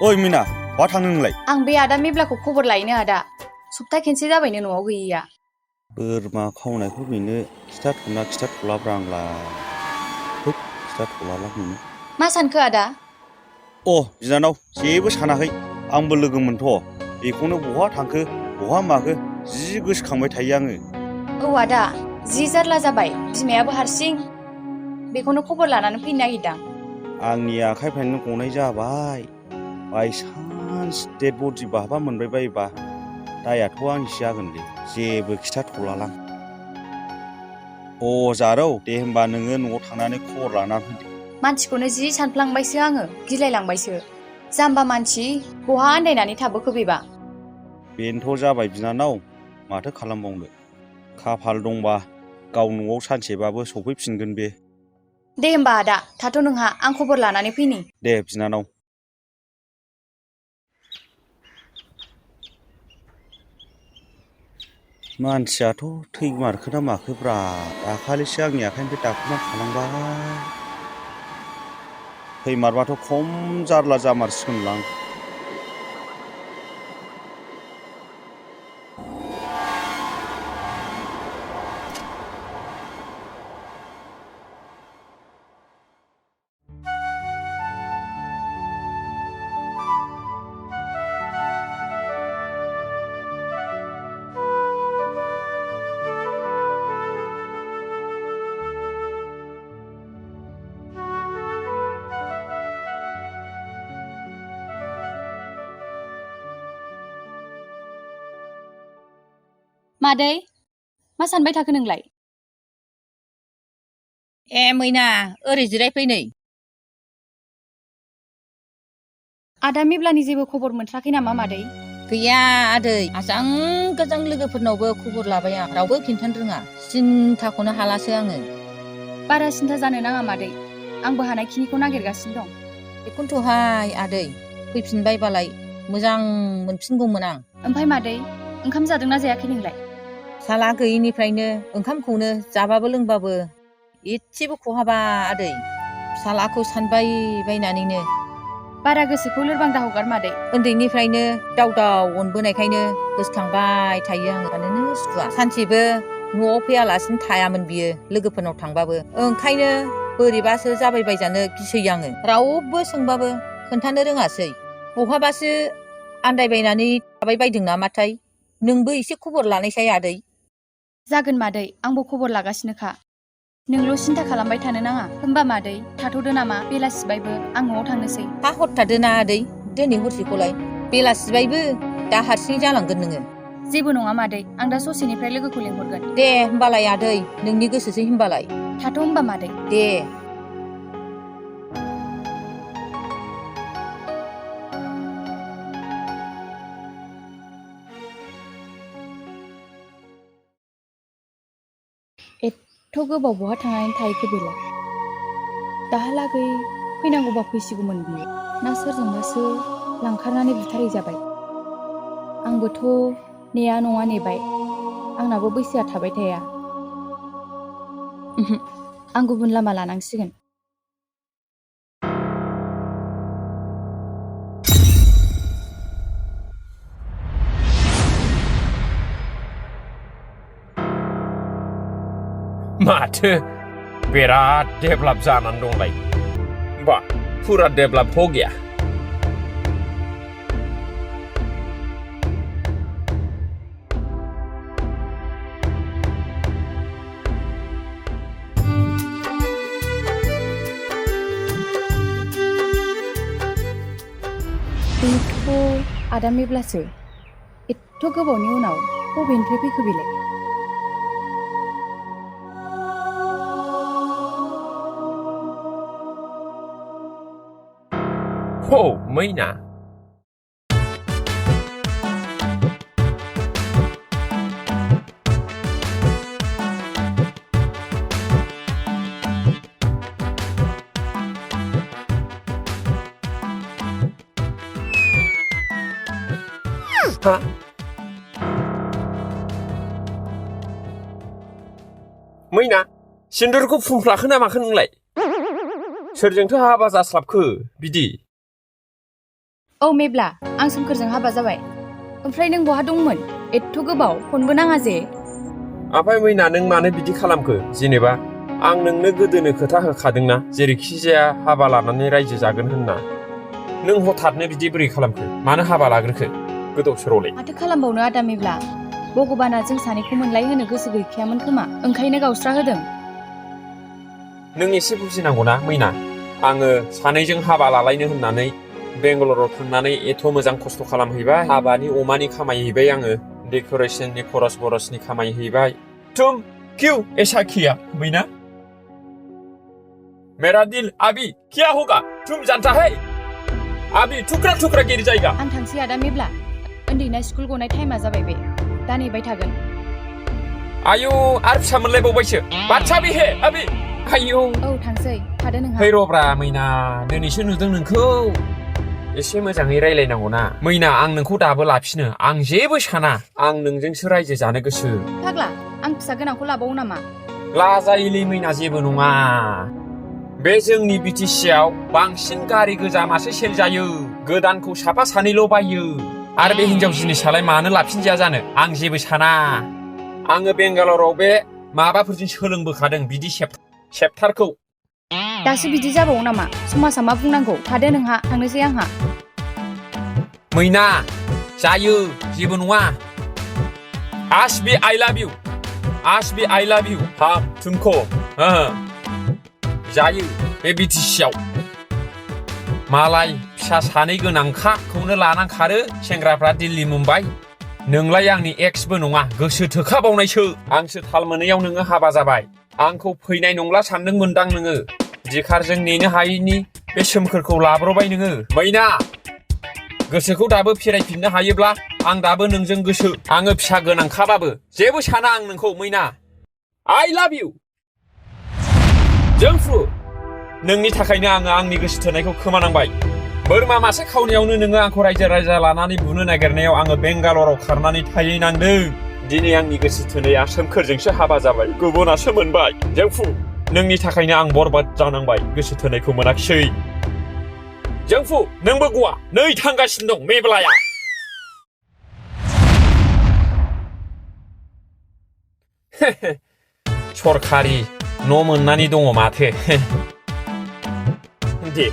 ओइ मिना बहा थांनो नोंलाय? आं बे आदा मेब्लाखौ खबर लायनो आदा सप्ता खनसे जाबायनो न'आव गैयैया। बोरमा खावनायखौ बेनो खिथाथ'लाब्रा आंलाय खिथाथ'लाला बेनो। मा सानखो आदा? अ बिनानाव जेबो सानाखै आंबो लोगोमोनथ' बेखौनो बहा थांखो बहा माखो जि गोसोखांबाय थायो आङो। औ आदा जि जारला जाबाय बिमायाबो हारसिं बेखौनो खबर लानानै फैनो नागिरदां। आंनि आखाइफ्रानो गनाय जाबाय बायसान्स डेड बडि बहाबा मोनबाय बायोबा दायाथ' आंनिसो जागोनलै जेबो खिथाथ'लालां। अ जारौ दे होमबा नोङो न'आव थांनानै खबर लानानै फैदो। मानसिखौनो जि सानफ्लांबायसो आङो गिलायलांबायसो जाम्बा मानसि बहा आन्दायनानै थाबोखो बेबा। बेनोथ' जाबाय बिनानाव माथो खालामबावनो खाफाल दंबा गाव न'आव सानसेबाबो सफैफिनगोन बे। दे होमबा आदा थाथ' नोंहा आं खबर लानानै फैनि। दे बिनानाव। मानसियाथ' थैमारखो ना माखोब्रा दाखालिसो आंनि आखाइनिफ्राय दाखुमा खालांबाय। थैमारबाथ' खम जारला जामारसिगोनलां। मादै मा सानबाय थाखो नोंलाय? ए मैना ओरै जिरायफै नै। आदा मेब्लानि जेबो खबर मोनथ्राखै नामा मादै? गैया आदै आजां गोजां लोगोफोरनावबो खबर लाबाय आं रावबो खिन्थानो रोङा सिन्थाखौनो हालासो आङो। बारा सिन्था जानो नाङा मादै आंबो हानायखिनिखौ नागिरगासिनो दं। बेखौनोथ'हाय आदै फैफिनबायबालाय मोजां मोनफिनगौमोन आं। ओमफ्राय मादै ओंखाम जादोंना जायाखै नोंलाय? फिसाला गैयिनिफ्रायनो ओंखामखौनो जाबाबो लोंबाबो एसेबो खहाबा आदै फिसालाखौ सानबाय बायनानैनो। बारा गोसोखौ लोरबां दाहगार मादै। उन्दैनिफ्रायनो दाव दाव अनबोनायखायनो गोसोखांबाय थायो आङो थानोनो सुखुवा। सानसेबो न'आव फैयालासिनो थायामोन बियो लोगोफोरनाव थांबाबो ओंखायनो बोरैबासो जाबायबायजानो गिसै आङो। रावबो सोंबाबो खोन्थानो रोङासै बहाबासो आन्दायबायनानै थाबाय बायदों नामाथाय। नोंबो एसे खबर लानायसाय आदै। जागोन मादै आंबो खबर लागासिनोखा नोंल' सिन्था खालामबाय थानो नाङा। होमबा मादै थाथ'दो नामा बेलासिबायबो आं न'आव थांनोसै। हा हरथादोना आदै दिनै हरसेखौलाय बेलासिबायबो दा हारसिङै जालांगोन नोङो। जेबो नङा मादै आं दा ससेनिफ्राय लोगोखौ लेंहरगोन। दे होमबालाय आदै नोंनि गोसोसै होमबालाय। थाथ' होमबा मादै। दे एथ' गोबाव बहा थांनानै थाहैखो बेलाय दाहालागै फैनांगौबा फैसिगौमोन बियो ना सोरजोंबासो लांखारनानै बुथारहैजाबाय। आंबोथ' नेया नङा नेबाय आंनाबो बैसोआ थाबाय थाया। आं गुबुन लामा लानांसिगोन। माथो बिराद डेभेलप जानानै दंलाय बा फुरा डेभेलप हो गया। बेथ' आदा मेब्लासो एथ' गोबावनि उनाव बबेनिफ्राय फैखो बेलाय? हो मैना हा मैना सिन्दुरखौ फुनफ्लाखो ना माखो नोंलाय? सोरजोंथो हाबा जास्लाबखो बिदि? औ मेब्ला आं सोमखोरजों हाबा जाबाय ओमफ्राय नों बहा दंमोन एथ' गोबाव फनबो नाङा जे ओमफ्राय मैना नों मानो बिदि खालामखो जेनेबा आं नोंनो गोदोनो खोथा होखादोंना जेरैखि जाया हाबा लानानै रायजो जागोन होनना नों हथातनो बिदि बोरै खालामखो मानो हाबा लाग्रोखो गोदाव सोरावलाय माथो खालामबावनो आदा मेब्ला भगबाना जों सानैखौ मोनलाय होनो गोसो गैखायामोन खोमा ओंखायनो गावस्रा होदों नों एसे बुजिनांगौना मैना आङो सानैजों हाबा लालायनो होननानै बेंगालराव थांनानै एथ' मोजां खस्थ' खालामहैबाय हाबानि अमानि खामायहैबाय आङो डेक'रेसननि खरस बरसनि खामायहैबाय तुम क्यों ऐसा किया मैना मेरा दिल अभी क्या होगा तुम जानता है अभी टुकड़ा टुकड़ा गिर जाएगा आं थांसै आदा मेब्ला उन्दैना स्कुल गनाय टाइमा जाबाय बे दा नेबाय थागोन आयौ आरो फिसा मोनलायबावबायसो बादसा बिहे अभी आयौ औ थांसै थादो नोंहा फै रब्रा मैना दिनैसो नुदों नोंखौ एसे मोजाङै रायलायनांगौना मैना आं नोंखौ दाबो लाफिनो आं जेबो साना आं नोंजोंसो रायजो जानो गोसो फाग्ला आं फिसा गोनांखौ लाबावो नामा लाजायोलै मैना जेबो नङा बे जोंनि बिटिसिआव बांसिन गारि गोजा मासे सेल जायो गोदानखौ साफा सानैल' बायो आरो बे हिनजाव जिनिसालाय मानो लाफिनजाया जानो आं जेबो साना आङो बेंगालराव बे माबाफोरजों सोलोंबोखादों बिदि सेप्टारखौ दासो बिदि जाबावो नामा समाजा मा बुंनांगौ थादो नोंहा थांनोसै आंहा मैना जायो जेबो नङा आज भी आई लव यू आज भी आई लव यू हम तुमको जायो बे बिटिसिआव मालाय फिसा सानै गोनांखाखौनो लानां खारो सेंग्राफ्रा दिल्ली मुम्बाइ नोंलाय आंनि एक्सबो नङा गोसो थोखाबावनायसो आंसो थाल मोनैयाव नोङो हाबा जाबाय आंखौ फैनाय नंला सानदोंमोनदां नोङो बिखारजों नेनो हायैनि बे सोमखोरखौ लाब्रबाय नोङो मैना गोसोखौ दाबो फेरायफिननो हायोब्ला आं दाबो नोंजों गोसो आङो फिसा गोनांखाबाबो जेबो साना आं नोंखौ मैना आई लाभ इउ जोंफ्रु नोंनि थाखायनो आङो आंनि गोसो थोनायखौ खोमानांबाय बोरमा मासे खावनायावनो नोङो आंखौ रायजो राजा लानानै बुनो नागिरनायाव आङो बेंगालराव खारनानै थाहैनांदों दिनै आंनि गोसो थोनाया सोमखोरजोंसो हाबा जाबाय गुबुनासो मोनबाय जोंफ्रु नोंनि थाखायनो आं बरबाद जानांबाय गोसो थोनायखौ मोनाखिसै जोंफ्रु नोंबो गवा नै थांगासिनो दं मेब्लाया सरखारि न' मोननानै दङ माथो दे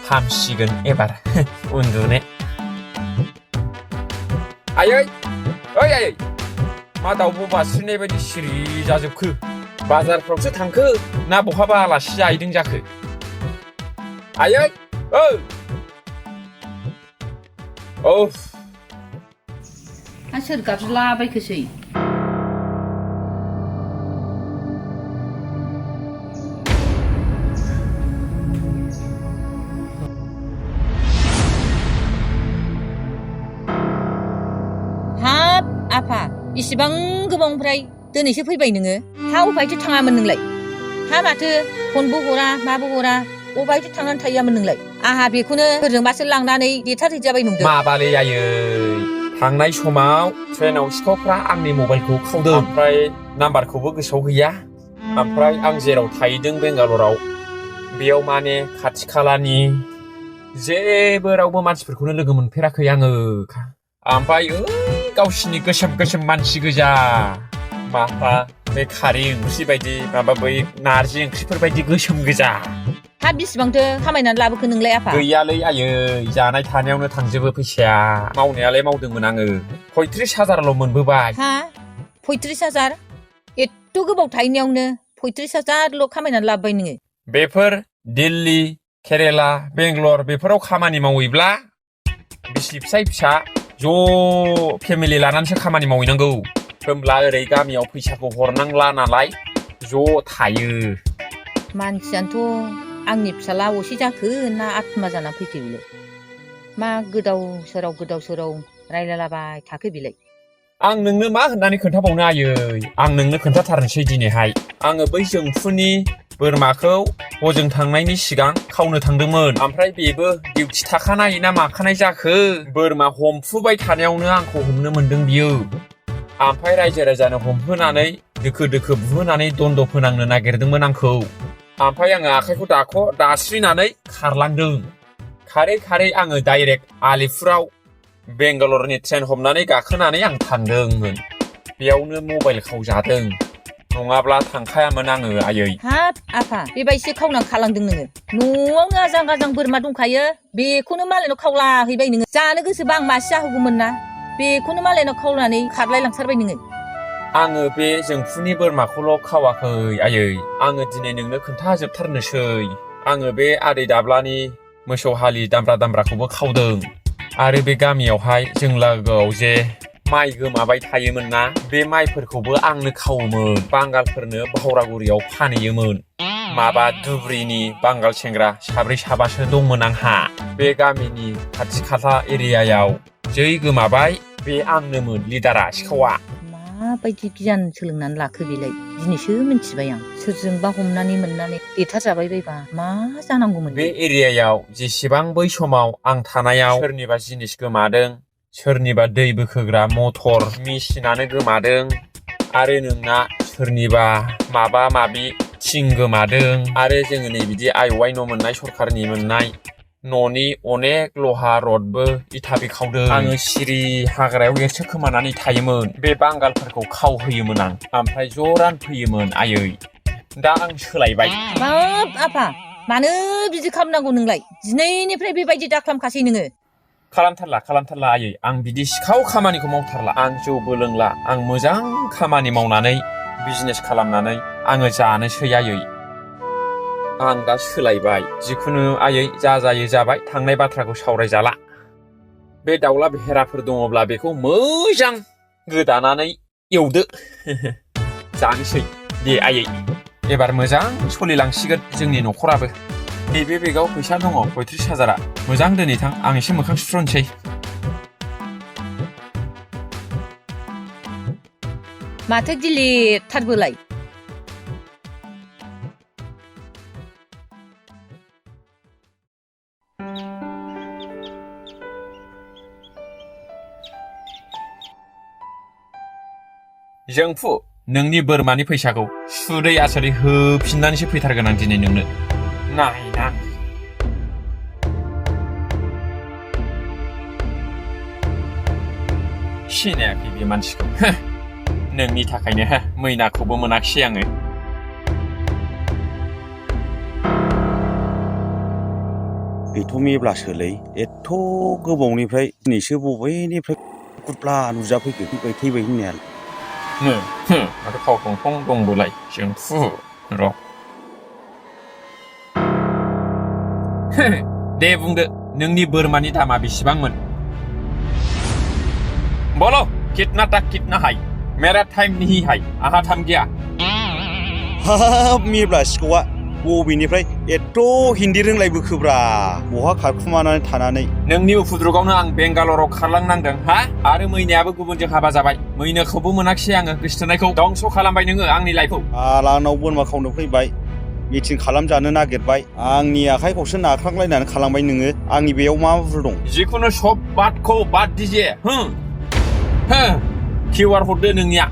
हामसिगोन एबार उन्दुनो आयै ओइ आयै मा दाउब' बास्रिनाय बायदि सिरि जाजोबखो बाजारफ्रावसो थांखो ना बहाबा आलासि जाहैदों जाखो आयै औ सोर गाबज्रिलाबायखोसै आफा इसिबां गोबावनिफ्राय दिनैसो फैबाय नोङो हा अबहायथो थाङामोन नोंलाय हा माथो फनबो हरा माबो हरा अबहायथो थांनानै थाहैयामोन नोंलाय आंहा बेखौनो सोरजोंबासो लांनानै देथारहैजाबाय नंदों माबालै आयै थांनाय समाव ट्रेनाव सिखावफ्रा आंनि मबाइलखौ खावदों ओमफ्राय नाम्बारखौबो गोसोआव गैया ओमफ्राय आं जेराव थाहैदों बेंगालराव बेयाव माने खाथि खालानि जेबो रावबो मानसिफोरखौनो लोगो मोनफेराखै आङो ओमफ्राय गावसिनि गोसोम गोसोम मानसि गोजा माबा बे खारै ओंख्रि बायदि माबा बै नारजि ओंख्रिफोर बायदि गोसोम गोजा हा बेसेबांथो खामायनानै लाबोखो नोंलाय आफा गैयालै आयै जानाय थानायावनो थांजोबो फैसाया मावनायालाय मावदोंमोन आङो 35,000ल' मोनबोबाय हा 35,000 एथ' गोबाव थाहैनायावनो 35,000ल' खामायनानै लाबोबाय नोङो बेफोर दिल्ली केरेला बेंगलर बेफोराव खामानि मावहैब्ला बिसि फिसाय फिसा ज' फेमिलि लानानैसो खामानि मावहैनांगौ होमब्ला ओरै गामियाव फैसाखौ हरनांला नालाय ज' थायो मानसियानोथ' आंनि फिसाला असे जाखो ना आत्मा जाना फैखो बिलाय मा गोदाव सोराव रायलायलाबाय थाखो बिलाय आं नोंनो मा होननानै खोन्थाबावनो आयै आं नोंनो खोन्थाथारनोसै दिनैहाय आङो बै जोंफुनि बोरमाखौ हजों थांनायनि सिगां खावनो थांदोंमोन ओमफ्राय बेबो डिउटि थाखानाय ना माखानाय जाखो बोरमा हमफुबाय थानायावनो आंखौ हमनो मोनदों बियो ओमफ्राय रायजो राजानो हमहोनानै दोखो दोखो बुहोनानै दन्द' फोनांनो नागिरदोंमोन आंखौ ओमफ्राय आङो आखाइखौ दास्रिनानै खारलांदों खारै खारै आङो डाइरेक्ट आलिपुराव बेंगालरनि ट्रेन हमनानै गाखोनानै आं थांदोंमोन बेयावनो मबाइल खावजादों नङाब्ला थांखायामोन आङो आयै हाब आफा बेबायदिसो खावनानै खालांदों नोङो न'आवनो आजां गाजां बोरमा दंखायो बेखौनो मालायनाव खावला हैबाय नोङो जानो गोसोबा आं मासे जाहोगौमोन ना बेखौनो मालायनाव खावनानै खारलाय लांथारबाय नोङो आङो बे जोंफुनि बोरमाखौल' खावाखै आयै आङो दिनै नोंनो खोन्थाजोबथारनोसै आङो बे आदै दाब्लानि मोसौ हालि दामब्रा दामब्राखौबो खावदों आरो बे गामियावहाय जों लागोआव जे माइ गोमाबाय थायोमोन ना बे माइफोरखौबो आंनो खावोमोन बांगालफोरनो बावरागुरियाव फानहैयोमोन माबा दुब्रिनि बांगाल सेंग्रा साब्रै साबासो दंमोन आंहा बे गामिनि खाथि खाला एरियायाव जै गोमाबाय बे आंनोमोन लिडारा सिखावा माबायदि गियान सोलोंनानै लाखो बेलाय दिनैसो मिन्थिबाय आं सोरजोंबा हमनानै मोननानै देथारजाबाय बायबा मा जानांगौमोन बे एरियायाव जेसेबां बै समाव आं थानायाव सोरनिबा जिनिस गोमादों सोरनिबा दै बोखोग्रा मटर मेसिनानो गोमादों आरो नोंना सोरनिबा माबा माबि थिं गोमादों आरो जोङो नै बिदि आइवाइ न' मोननाय सरखारनि मोननाय न'नि अनेक लहा रडबो इथा बेखावदों आङो सिरि हाग्रायाव एरसो खोमानानै थायोमोन बे बांगालफोरखौ खावहोयोमोन आं ओमफ्राय ज' रानफैयोमोन आयै दा आं सोलायबाय हाब आफा मानो बिदि खालामनांगौ नोंलाय दिनैनिफ्राय बेबायदि दाखालामखासै नोङो खालामथारला आयै आं बिदि सिखाव खामानिखौ मावथारला आं जौबो लोंला आं मोजां खामानि मावनानै बिजनेस खालामनानै आङो जानोसै आयै आं दा सोलायबाय जिखुनु आयै जा जायो जाबाय थांनाय बाथ्राखौ सावरायजाला बे दाउला बेहेराफोर दङब्ला बेखौ मोजां गोदानानै एवदो जानोसै दे आयै एबार मोजां सलिलांसिगोन जोंनि न'खराबो नैबे बेगाव फैसा दङ 35,000 मोजां दोनैथां आं एसे मोखां सुस्र'नोसै माथो गिलिरथारबोलाय जोंफु नोंनि बोरमानि फैसाखौ सुदै आसरै होफिननानैसो फैथारगोन आं दिनै नोंनो नायनां सिनायाखै बे मानसिखौ नोंनि थाखायनो मैनाखौबो मोनाखिसै आङो बेथ' मेब्लासोलै एथ' गोबावनिफ्राय दिनैसो बबेनिफ्राय गुदब्ला नुजाफैखो थैबाय होननायालाय माथो खाव दंफां दंबोलाय जोंफु र' दे बुंदो नोंनि बोरमानि दामा बेसेबांमोन बोलो कितना तक कितना हाय मेरा टाइम नहीं है आहा थाम गया हाब मेब्ला सिखावा बबेनिफ्राय एथ' हिन्दी रोंलायबोखोब्रा बहा खारखुमानानै थानानै नोंनि उफुद्रुगावनो आं बेंगालराव खारलांनांदों हा आरो मैनायाबो गुबुनजों हाबा जाबाय मैनाखौबो मोनाखिसै आङो गोसथोनायखौ दंस' खालामबाय नोङो आंनि लाइफखौ आंनाव बोरमा खावनो फैबाय मिटिं खालामजानो नागिरबाय आंनि आखाइखौसो नाख्रांलायनानै खालामबाय नोङो आंनि बेयाव मा बुरु दं जिखुनु सब बातखौ बाद दिजे किउआर हरदो नोंनिया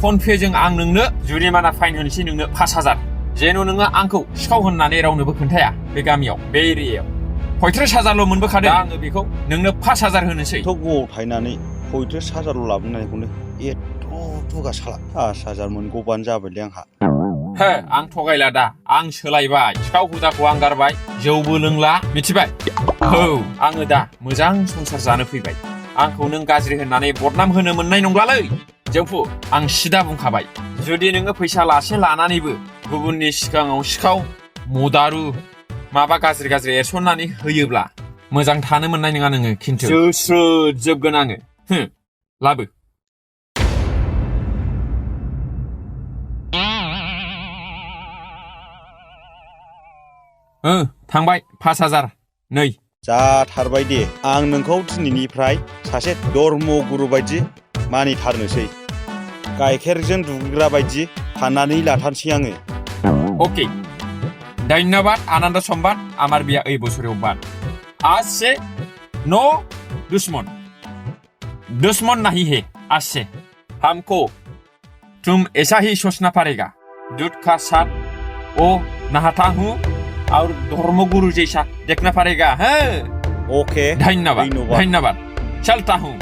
फन पे जों आं नोंनो जुरिमाना फाइन होनोसै नोंनो 5,000 जेन' नोङो आंखौ सिखाव होननानै रावनोबो खोन्थाया बे गामियाव बे एरियायाव 35,000ल' मोनबोखादों आङो बेखौ नोंनो 5,000 होनोसै थ' गोबाव थायनानै 35,000ल' लाबोनायखौनो एथ' दुगा साला 5,000 मोनगौबानो जाबायलै आंहा आं थगायला दा आं सोलायबाय सिखाव हुदाखौ आं गारबाय जौबो लोंला मिथिबाय आङो दा मोजां संसार जानो फैबाय आंखौ नों गाज्रि होननानै बदनाम होनो मोननाय नंलालै जोंफु आं सिदा बुंखाबाय जुदि नोङो फैसा लासे लानानैबो गुबुननि सिगाङाव सिखाव मदारु माबा गाज्रि एरसननानै होयोब्ला मोजां थानो मोननाय नङा नोङो खिन्थु जोस्रोद जोबगोन आङो लाबो थांबाय 5,000 नै जाथारबाय दे आं नोंखौ दिनैनिफ्राय सासे धर्म गुरु बायदि मानिथारनोसै गाइखेरजों दुगैग्रा बायदि फाननानै लाथारसै आङो ओके धन्यवाद आनंद संबाद আমার বিয়া এই বছরেও বাদ आज से नो दुश्मन नहीं है आज से हमको तुम ऐसा ही सोचना पड़ेगा दूध का साथ ओ नहाता हूँ और धर्मगुरु जैसा देखना पड़ेगा ओके धन्यवाद धन्यवाद धन्यवाद चलता हूँ